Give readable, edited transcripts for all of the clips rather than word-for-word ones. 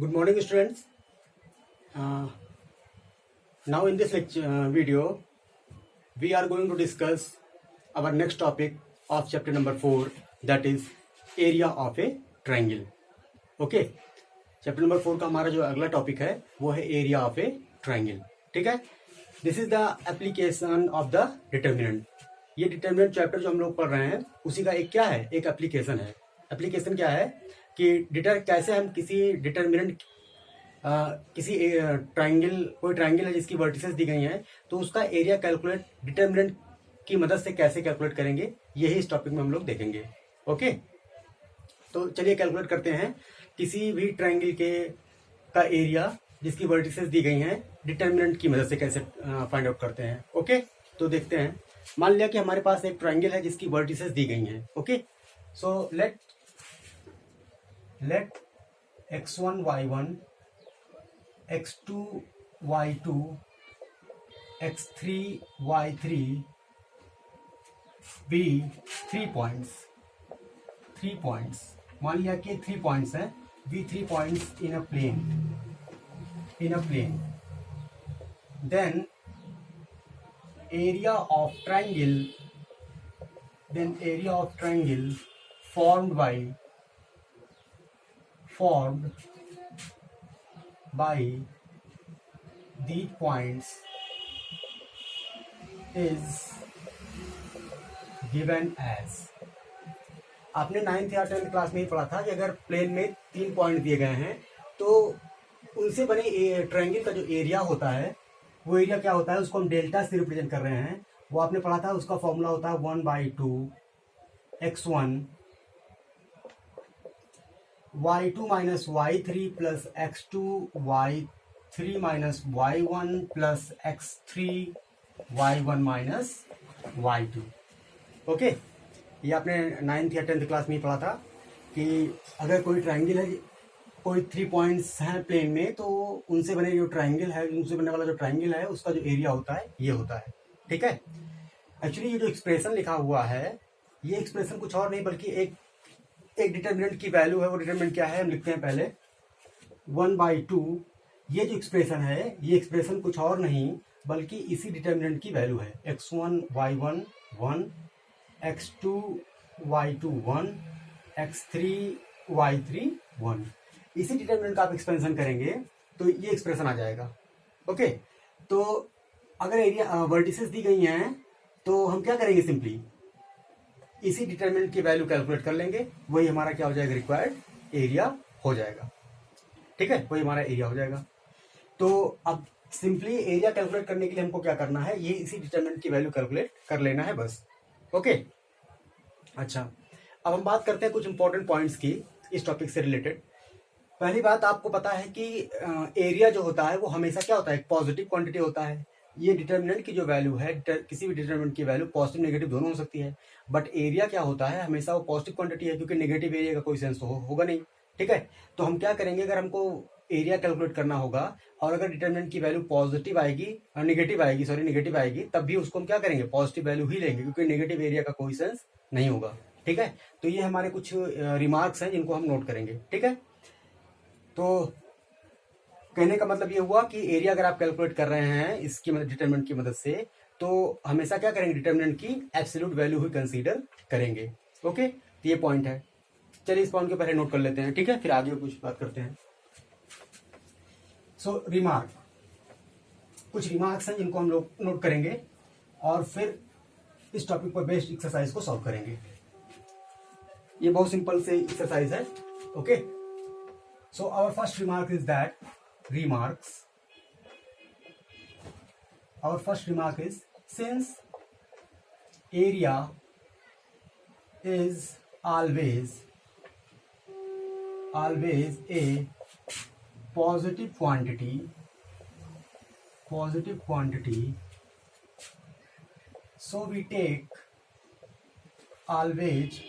Good morning, students. Now, in this video, we are going to discuss our next topic of chapter number 4, that is area of a triangle. Okay, chapter number 4 का हमारा जो अगला topic है वो है area of A triangle. ठीक है, this is the application of the determinant. ये डिटर्मिनेंट चैप्टर जो हम लोग पढ़ रहे हैं उसी का एक क्या है, एक एप्लीकेशन है. एप्लीकेशन क्या है कि कैसे हम किसी डिटर्मिनेंट किसी ट्राइंगल, कोई ट्राइंगल है जिसकी वर्टिसेस दी गई हैं, तो उसका एरिया कैलकुलेट डिटर्मिनेंट की मदद से कैसे कैलकुलेट करेंगे, यही इस टॉपिक में हम लोग देखेंगे. ओके, तो चलिए कैलकुलेट करते हैं किसी भी ट्राइंगल के का एरिया जिसकी वर्टिसेस दी गई हैं डिटर्मिनेंट की मदद से कैसे फाइंड आउट करते हैं. ओके, तो देखते हैं. मान लिया कि हमारे पास एक ट्राइंगल है जिसकी वर्टिसेस दी गई हैं. Okay, so let x1 y1 x2 y2 x3 y3 be 3 points. मान लिया कि 3 पॉइंट्स हैं. be 3 points in a plane. Then area of triangle formed by these points is given as. आपने 9th या 10th क्लास में ही पढ़ा था कि अगर प्लेन में 3 पॉइंट दिए गए हैं तो उनसे बने ट्रायंगल का जो एरिया होता है वो एरिया क्या होता है, उसको हम डेल्टा से रिप्रेजेंट कर रहे हैं. वो आपने पढ़ा था, उसका फॉर्मूला होता है 1/2 x1 y2 minus y3 plus x2 y3 minus y1 plus x3 y1 minus y2. Okay, ये आपने 9th या 10th क्लास में ही पढ़ा था कि अगर कोई ट्राइंगल है, कोई 3 पॉइंट्स हैं प्लेन में, तो उनसे बने जो ट्राइंगल है, उनसे बनने वाला जो ट्राइंगल है उसका जो एरिया होता है ये होता है. ठीक है, एक्चुअली ये जो एक्सप्रेशन लिखा हुआ है ये एक्सप्रेशन कुछ और नहीं बल्कि एक डिटर्मिनेंट की वैल्यू है. वो डिटर्मिनेंट क्या है हम लिखते हैं पहले 1/2. ये जो एक्सप्रेशन है ये एक्सप्रेशन कुछ और नहीं बल्कि इसी डिटर्मिनेंट की वैल्यू है. x1 y1 1, x2 y2 1, x3 y3 1. इसी डिटर्मिनेंट का आप एक्सपेंशन करेंगे तो ये एक्सप्रेशन आ जाएगा. ओके, तो अगर एरिया वर्टिसेस दी गई हैं तो हम क्या करेंगे, सिंपली इसी डिटर्मिनेंट की वैल्यू कैलकुलेट कर लेंगे. वही हमारा क्या हो जाएगा, रिक्वायर्ड एरिया हो जाएगा. ठीक है, वही हमारा एरिया हो जाएगा. तो अब सिंपली एरिया कैलकुलेट करने के लिए हमको क्या करना है, ये इसी डिटर्मिनेंट की वैल्यू कैलकुलेट कर लेना है बस. ओके, अच्छा, अब हम बात करते हैं कुछ इंपॉर्टेंट पॉइंट्स की इस टॉपिक से रिलेटेड. पहली बात, आपको पता है कि एरिया जो होता है वो हमेशा क्या होता है, एक पॉजिटिव क्वांटिटी होता है. ये डिटर्मिनेंट की जो वैल्यू है, किसी भी डिटर्मिनेंट की वैल्यू पॉजिटिव नेगेटिव दोनों हो सकती है, बट एरिया क्या होता है, हमेशा वो पॉजिटिव क्वांटिटी है, क्योंकि नेगेटिव एरिया का कोई सेंस तो होगा नहीं. ठीक है, तो हम क्या करेंगे, अगर हमको एरिया कैलकुलेट करना होगा और अगर डिटर्मिनेंट की वैल्यू पॉजिटिव आएगी, नेगेटिव आएगी, तब भी उसको हम क्या करेंगे, पॉजिटिव वैल्यू ही लेंगे, क्योंकि नेगेटिव एरिया का कोई सेंस नहीं होगा. ठीक है, तो ये हमारे कुछ रिमार्क्स हैं जिनको हम नोट करेंगे. ठीक है, तो कहने का मतलब ये हुआ कि एरिया अगर आप कैलकुलेट कर रहे हैं इसकी मदद, डिटर्मिनेंट की मदद से, तो हमेशा क्या करेंगे, डिटर्मिनेंट की एब्सोल्यूट वैल्यू ही कंसीडर करेंगे. ओके, तो ये पॉइंट है. चलिए इस पॉइंट को पहले नोट कर लेते हैं. ठीक है, फिर आगे कुछ बात करते हैं. सो रिमार्क, कुछ रिमार्क्स हैं जिनको हम लोग नोट करेंगे और फिर इस टॉपिक पर बेस्ड एक्सरसाइज को सॉल्व करेंगे. ये बहुत सिंपल से एक्सरसाइज है. Okay, so our first remark is that our first remark is, since area is always a positive quantity, so we take always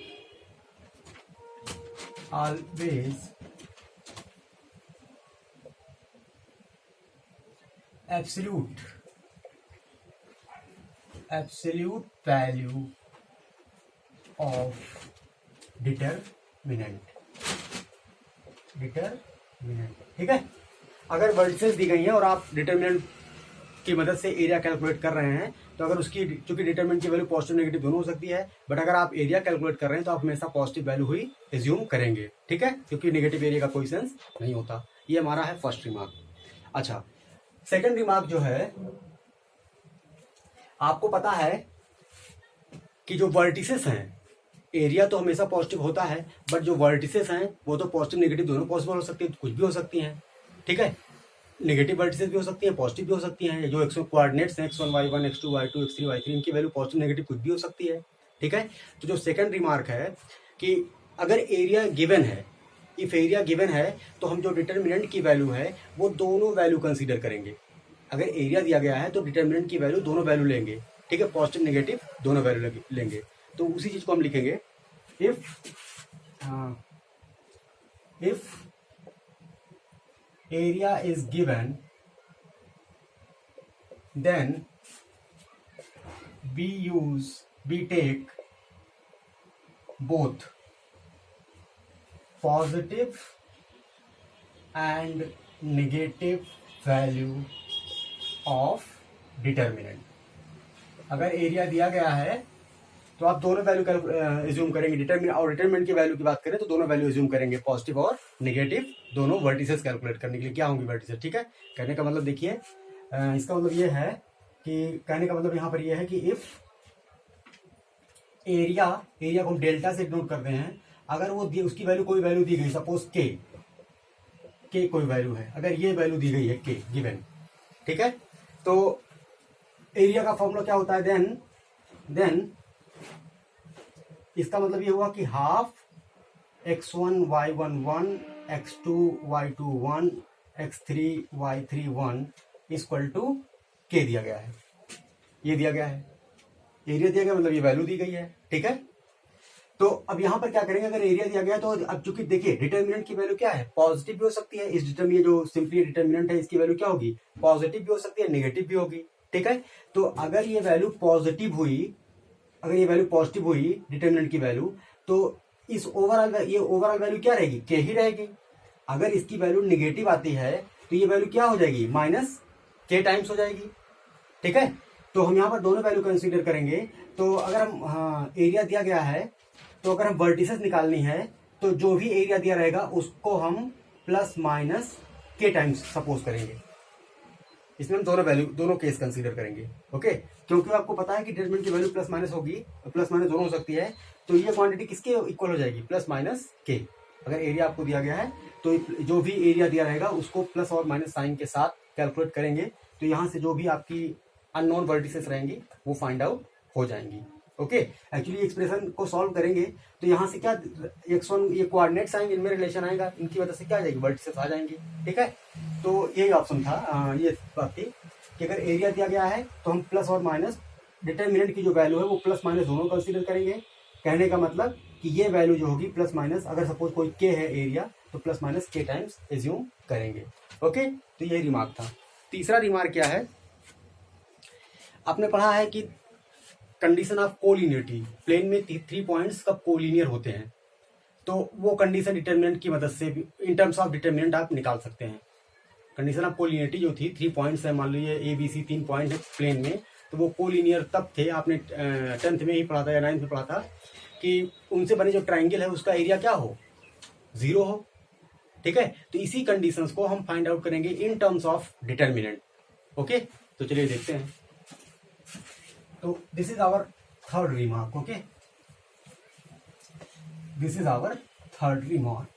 absolute value of determinant. ठीक है। अगर vertices दी गई हैं और आप डिटर्मिनेंट की मदद से एरिया कैलकुलेट कर रहे हैं, तो अगर उसकी चूंकि डिटरमिनेंट की वैल्यू पॉजिटिव नेगेटिव दोनों हो सकती है, बट अगर आप एरिया कैलकुलेट कर रहे हैं तो आप हमेशा पॉजिटिव वैल्यू ही एज्यूम करेंगे, ठीक है, क्योंकि नेगेटिव एरिया का कोई सेंस नहीं होता। ये हमारा है फर्स्ट रिमार्क। अच्छा, सेकंड रिमार्क जो है, आपको पता है कि जो वर्टिसेस हैं, एरिया तो हमेशा पॉजिटिव होता है, बट जो वर्टिसेस हैं वो तो पॉजिटिव नेगेटिव दोनों पॉसिबल हो सकती है, कुछ भी हो सकती हैं, ठीक है। नेगेटिव वर्टिसेस भी हो सकती हैं, पॉजिटिव भी हो सकती हैं। जो एक्स कोऑर्डिनेट्स हैं x1 y1 x2 y2 x3 y3, इनकी वैल्यू पॉजिटिव नेगेटिव कुछ भी हो सकती है, ठीक है। तो जो सेकंड रिमार्क है कि अगर एरिया गिवन है, इफ एरिया गिवन है, तो हम जो डिटर्मिनेंट की वैल्यू है वो दोनों वैल्यू कंसीडर करेंगे। अगर एरिया दिया गया है तो डिटर्मिनेंट की वैल्यू दोनों वैल्यू लेंगे, ठीक है, पॉजिटिव नेगेटिव दोनों वैल्यू लेंगे। तो उसी चीज को हम लिखेंगे, if area is given, then we take both positive and negative value of determinant। अगर एरिया दिया गया है तो आप दोनों वैल्यू एज्यूम करेंगे, डिटरमिनेंट और डिटरमिनेंट की वैल्यू की बात करें तो दोनों वैल्यू एज्यूम करेंगे, पॉजिटिव और नेगेटिव दोनों वर्टिसेस कैलकुलेट करने के लिए। क्या होंगी वर्टिसेस, ठीक है। कहने का मतलब देखिए, इसका मतलब ये है कि कहने का मतलब यहाँ पर ये है कि इफ एरिया को हम डेल्टा से डिनोट करते हैं, अगर वो उसकी वैल्यू कोई वैल्यू दी गई, सपोज के कोई वैल्यू है, अगर ये वैल्यू दी गई है के गिवन, ठीक है, तो एरिया का फॉर्मूला क्या होता है, देन इसका मतलब ये हुआ कि half x1 y1 1 x2 y2 1 x3 y3 1 equal to के दिया गया है, ये दिया गया है, एरिया दिया गया मतलब ये वैल्यू दी गई है, ठीक है। तो अब यहां पर क्या करेंगे, अगर एरिया दिया गया तो अब चूंकि देखिए डिटर्मिनेंट की वैल्यू क्या है, पॉजिटिव भी हो सकती है, इस डिटर्मिनेंट जो सिंपली डिटर्मिनेंट है इसकी वैल्यू क्या होगी, पॉजिटिव भी हो सकती है, नेगेटिव भी होगी, ठीक है। तो अगर ये वैल्यू पॉजिटिव हुई, अगर ये वैल्यू पॉजिटिव हुई डिटर्मिनेंट की वैल्यू, तो इस ओवरऑल वैल्यू क्या रहेगी, के ही रहेगी। अगर इसकी वैल्यू निगेटिव आती है तो ये वैल्यू क्या हो जाएगी, माइनस के टाइम्स हो जाएगी, ठीक है। तो हम यहाँ पर दोनों वैल्यू कंसीडर करेंगे। तो अगर हम एरिया दिया गया है, तो अगर हम वर्टिसेस निकालनी है तो जो भी एरिया दिया रहेगा उसको हम प्लस माइनस के टाइम्स सपोज करेंगे। इसमें हम दोनों केस कंसीडर करेंगे, ओके। क्योंकि आपको पता है कि डिटरमिनेंट की वैल्यू प्लस माइनस होगी, प्लस माइनस दोनों हो सकती है, तो ये क्वांटिटी किसके इक्वल हो जाएगी, प्लस माइनस के। अगर एरिया आपको दिया गया है तो जो भी एरिया दिया रहेगा उसको प्लस और माइनस साइन के साथ कैलकुलेट करेंगे, तो यहाँ से जो भी आपकी अननोन वर्टिसेस रहेंगी वो फाइंड आउट हो जाएंगी, ओके। एक्चुअली एक्सप्रेशन को सॉल्व करेंगे तो यहाँ से क्या x1 ये कोऑर्डिनेट्स आएंगे, इनमें रिलेशन आएगा, इनकी वजह से क्या आ जाएगी, वर्टिसेस आ जाएंगी, ठीक है। तो यही ऑप्शन था, ये बात थी कि अगर एरिया दिया गया है तो हम प्लस और माइनस डिटर्मिनेंट की जो वैल्यू है वो प्लस माइनस दोनों कंसीडर करेंगे। कहने का मतलब कि ये वैल्यू जो होगी प्लस माइनस, अगर सपोज कोई के है एरिया तो प्लस माइनस के टाइम्स एज्यूम करेंगे, ओके। तो ये रिमार्क था। तीसरा रिमार्क क्या है, आपने पढ़ा है कि कंडीशन ऑफ कोलिनियरिटी, प्लेन में 3 पॉइंट्स कब कोलिनियर होते हैं, तो वो कंडीशन डिटर्मिनेंट की मदद से भी इन टर्म्स ऑफ डिटर्मिनेंट आप निकाल सकते हैं। कंडीशन ऑफ कोलिनियरिटी जो थी 3 पॉइंट्स है, मान लीजिए ए बी सी 3 पॉइंट है प्लेन में, तो वो कोलिनियर तब थे, आपने 10th में ही पढ़ा था या 9th में पढ़ा था कि उनसे बने जो ट्राइंगल है उसका एरिया क्या हो, 0 हो, ठीक है। तो इसी कंडीशंस को हम फाइंड आउट करेंगे in terms of determinant, okay. तो चलिए देखते हैं। तो this is our third remark, okay, this is our third remark.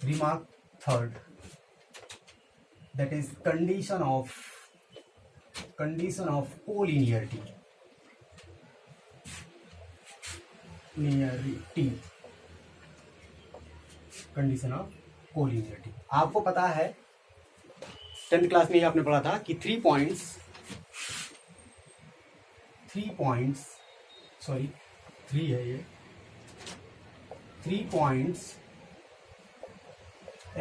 Remark third, that is condition of collinearity, condition of collinearity. आपको पता है 10th क्लास में ही आपने पढ़ा था कि 3 points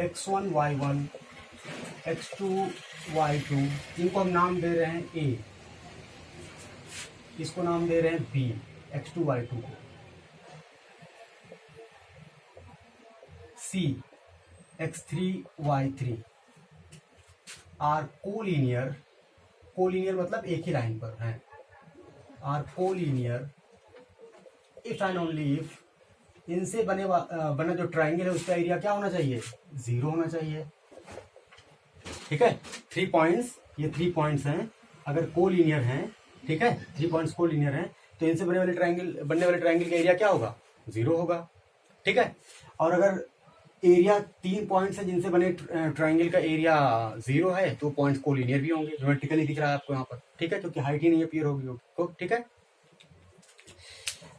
x1 y1 x2 y2, इनको हम नाम दे रहे हैं a, इसको नाम दे रहे हैं b, x2 y2 को, C x3 y3 are collinear, collinear मतलब एक ही लाइन पर है, are collinear if and only if इनसे बना जो ट्राइंगल है उसका एरिया क्या होना चाहिए, 0 होना चाहिए। ठीक है, 3 पॉइंट्स, ये 3 पॉइंट्स हैं, अगर कोलिनियर हैं, ठीक है, 3 पॉइंट्स कोलिनियर हैं तो इनसे बनने वाले ट्राइंगल का एरिया क्या होगा, 0 होगा। ठीक है, और अगर एरिया 3 पॉइंट्स है जिनसे बने ट्राइंगल का एरिया 0 है तो पॉइंट्स कोलिनियर भी होंगे, ज्योमेट्रिकली दिख रहा है आपको यहाँ पर। ठीक है, क्योंकि हाइट ही नहीं अपीयर होगी। ठीक है,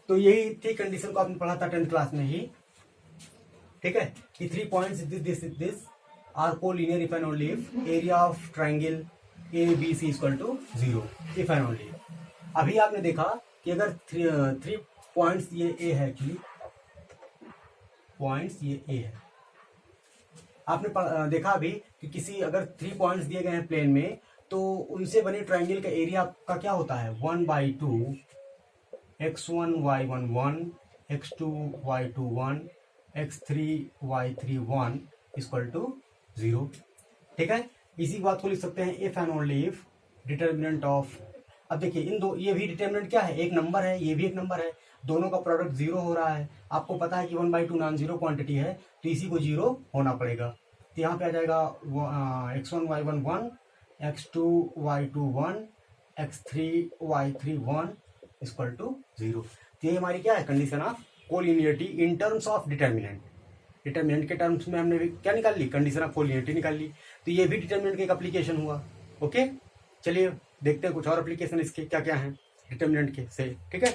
तो यही थी कंडीशन को आपने पढ़ा था 10th क्लास में ही। ठीक है, कि 3 points this are collinear if and only if area of triangle ABC equal to 0 if and only. अभी आपने देखा कि अगर 3 पॉइंट्स ये A है, एक्चुअली पॉइंट्स ये A है, आपने देखा अभी कि किसी अगर 3 पॉइंट्स दिए गए हैं प्लेन में तो उनसे बने ट्राइंगल का एरिया का क्या होता है, 1/2 x1 y1 1 x2 y2 1 x3 y3 1 equal to 0। ठीक है, इसी बात को लिख सकते हैं if and only if determinant of. अब देखिए इन दो, ये भी डिटर्मिनेंट क्या है, एक नंबर है, ये भी एक नंबर है, दोनों का प्रोडक्ट 0 हो रहा है। आपको पता है कि 1/2 नॉन जीरो क्वांटिटी है तो इसी को 0 होना पड़ेगा। तो यहाँ पे आ जाएगा x1 y1 1 x2 y2 1 x3 y3 1 equal to 0। तो ये हमारी क्या है, condition of collinearity in terms of determinant. Determinant के टर्म्स में हमने क्या निकाल ली, कंडीशन ऑफ कोलिनियरिटी निकाल ली। तो ये भी डिटर्मिनेंट का एक एप्लीकेशन हुआ। ओके, चलिए देखते हैं कुछ और एप्लीकेशन इसके क्या क्या हैं डिटर्मिनेंट के से। ठीक है,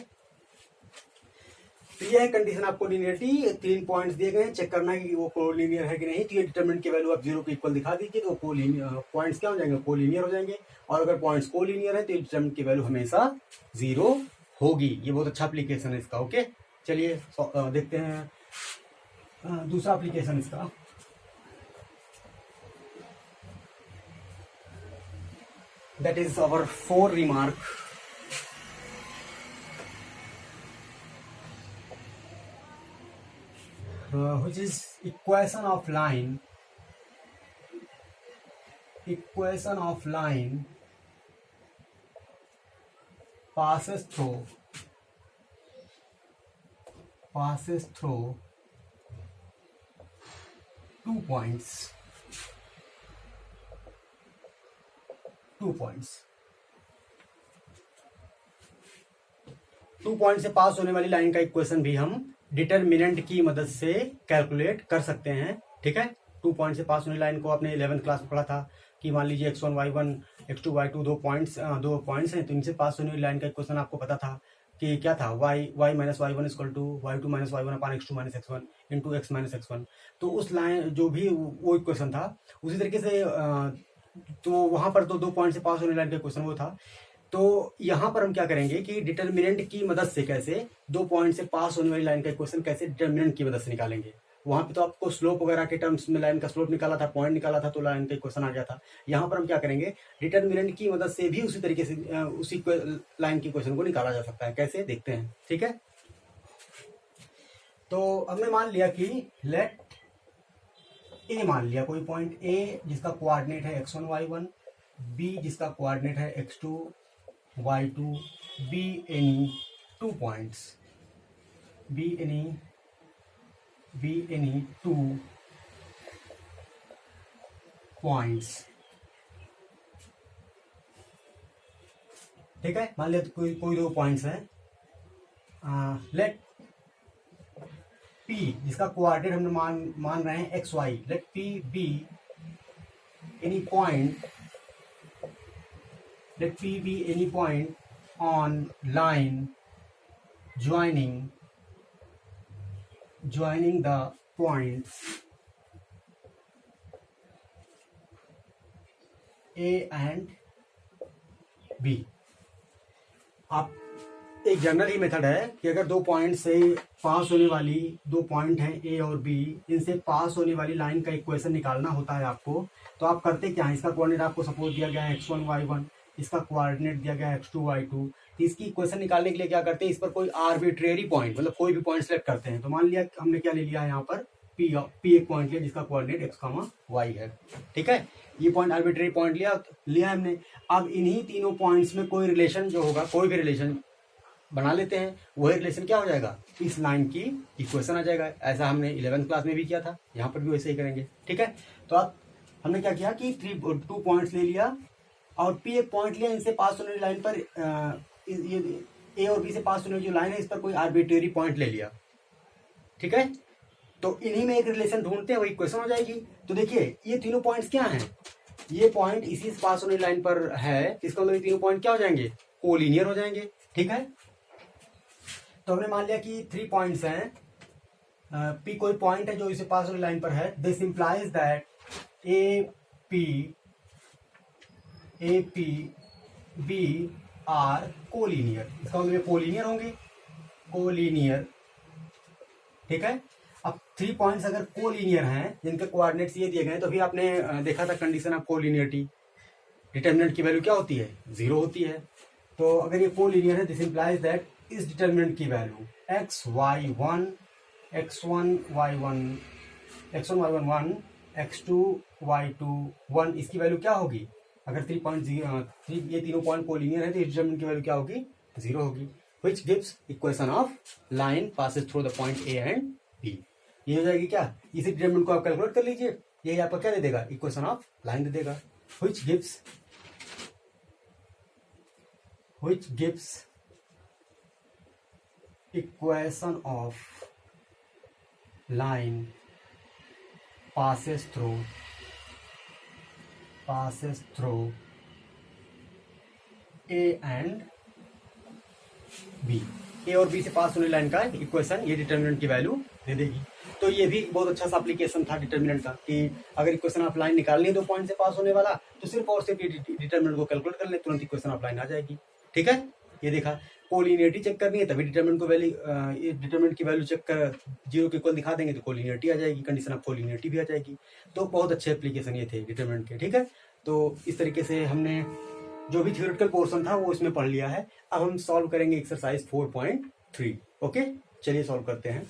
तो ये है कंडीशन ऑफ कोलिनियरिटी। 3 पॉइंट्स दिए गए हैं, चेक करना है कि वो कोलिनियर है कि नहीं। तो ये डिटर्मिनेंट की वैल्यू आप 0 के इक्वल दिखा दीजिए तो पॉइंट्स क्या हो जाएंगे, कोलिनियर हो जाएंगे। और अगर पॉइंट्स कोलिनियर है तो डिटर्मिनेंट की वैल्यू हमेशा 0 होगी। ये बहुत अच्छा एप्लीकेशन है इसका। ओके, चलिए देखते हैं दूसरा एप्लीकेशन इसका। That is our 4 remark. Which is equation of line passes through 2 points. 2 point से पास होने वाली लाइन का इक्वेशन भी हम डिटर्मिनेंट की मदद से कैलकुलेट कर सकते हैं। ठीक है, 2 पॉइंट से पास होने लाइन को आपने 11th क्लास में पढ़ा था कि मान लीजिए x1 y1 x2 y2 दो पॉइंट्स हैं, तो इनसे पास होने वाली लाइन का इक्वेशन आपको पता था कि क्या था, y minus y1 equal to y2 minus y1 upon x2 minus x1 into x minus x1। तो उस लाइन जो भी वो इक्वेशन था उसी तरीके से तो वहां पर तो 2 पॉइंट से पास होने लाइन का क्वेश्चन वो था। तो यहां पर हम क्या करेंगे कि डिटर्मिनेंट की मदद से कैसे 2 पॉइंट से पास होने वाली लाइन का क्वेश्चन कैसे डिटर्मिनेंट की मदद से निकालेंगे। वहां पे तो आपको स्लोप वगैरह के टर्म्स में लाइन का स्लोप निकाला था, पॉइंट निकाला था, तो लाइन का क्वेश्चन आ गया था। यहाँ पर हम क्या करेंगे, डिटर्मिनेंट की मदद से भी उसी तरीके से उसी लाइन की क्वेश्चन को निकाला जा सकता है। कैसे, देखते हैं। ठीक है, तो हमने मान लिया कि लेट ए, मान लिया कोई पॉइंट ए जिसका कोऑर्डिनेट है x1 y1, बी जिसका कोऑर्डिनेट है x2 y2, be any 2 points, be any 2 points. ठीक है, मान लिया तो कोई 2 पॉइंट्स हैं। लेट P जिसका कोऑर्डिनेट हमने मान रहे हैं X Y, let P be any point on line joining the points A and B। आप एक जनरल ही मेथड है कि अगर 2 पॉइंट से पास होने वाली 2 पॉइंट हैं ए और बी, इनसे पास होने वाली लाइन का इक्वेशन निकालना होता है आपको। तो आप करते क्या है, इसका कोऑर्डिनेट आपको सपोज दिया गया है x1 y1, इसका कोऑर्डिनेट दिया गया है x2 y2। तो इसकी इक्वेशन निकालने के लिए क्या करते हैं, इस पर कोई आर्बिट्रेरी पॉइंट मतलब कोई भी पॉइंट सेलेक्ट करते हैं। तो मान लिया हमने क्या ले लिया है यहाँ पर पी एक पॉइंट लिया जिसका कोऑर्डिनेट एक्स कॉमा वाई है। ठीक है, ये पॉइंट आर्बिट्रेरी पॉइंट लिया हमने। अब इन्हीं तीनों पॉइंट्स में कोई रिलेशन जो होगा, कोई भी रिलेशन बना लेते हैं, वही रिलेशन क्या हो जाएगा, इस लाइन की इक्वेशन आ जाएगा। ऐसा हमने 11th क्लास में भी किया था, यहाँ पर भी वैसे ही करेंगे। ठीक है, तो अब हमने क्या किया कि 2 पॉइंट्स ले लिया और पी एक पॉइंट लिया, इनसे पास होने वाली लाइन पर ये ए और बी से पास होने वाली जो लाइन है इस पर कोई आर्बिट्रेरी पॉइंट ले लिया। ठीक है, तो इन्हीं में एक रिलेशन ढूंढते हैं, वही इक्वेशन हो जाएगी। तो देखिए ये तीनों पॉइंट्स क्या हैं, ये पॉइंट इसी से पास होने लाइन पर है, इसका मतलब ये तीनों पॉइंट क्या हो जाएंगे, कोलिनियर हो जाएंगे। ठीक है, तो हमने मान लिया कि 3 पॉइंट्स हैं, पी कोई पॉइंट है जो इसे पास होने लाइन पर है। This implies that A P B are collinear, इसका मतलब कोलिनियर होंगे, कोलिनियर। ठीक है, अब 3 पॉइंट्स अगर कोलिनियर हैं जिनके कोऑर्डिनेट्स ये दिए गए, तो भी आपने देखा था कंडीशन ऑफ कोलिनियरिटी, डिटर्मिनेंट की वैल्यू क्या होती है, 0 होती है। तो अगर ये कोलिनियर है, दिस इंप्लाइज दैट इस डिटर्मिनेंट की value x1 y1 1 x2 y2 1, इसकी वैल्यू क्या होगी, अगर 3.0 ये तीनों पॉइंट कोलिनियर है तो इस डिटर्मिनेंट की वैल्यू क्या होगी, 0 होगी। which gives equation of line passes through the point A and B। ये हो जाएगी क्या, इसी डिटरमिनेंट को आप कैलकुलेट कर लीजिए, ये आपको क्या दे देगा, इक्वेशन ऑफ लाइन दे देगा। which gives equation of line passes through A and B, ए और बी से पास होने लाइन का इक्वेशन ये डिटर्मिनेंट की वैल्यू दे देगी। तो ये भी बहुत अच्छा सा एप्लीकेशन था डिटर्मिनेंट का, कि अगर इक्वेशन ऑफ लाइन निकालनी है 2 पॉइंट से पास होने वाला, तो सिर्फ और सिर्फ डिटर्मिनेंट को कैलकुलेट कर ले, तुरंत इक्वेशन ऑफ लाइन आ जाएगी। ठीक है, ये देखा, कोलिनियरिटी चेक करनी है तभी डिटर्मिनेंट को वैल्यू डिटर्मिनेंट की वैल्यू चेक कर 0 के इक्वल दिखा देंगे तो कोलिनियरिटी आ जाएगी, कंडीशन ऑफ कोलिनियरिटी भी आ जाएगी। तो बहुत अच्छे एप्लीकेशन ये थे डिटर्मिनेंट के। ठीक है, तो इस तरीके से हमने जो भी थ्योरेटिकल पोर्शन था वो इसमें पढ़ लिया है। अब हम सॉल्व करेंगे एक्सरसाइज 4.3। ओके, चलिए सॉल्व करते हैं।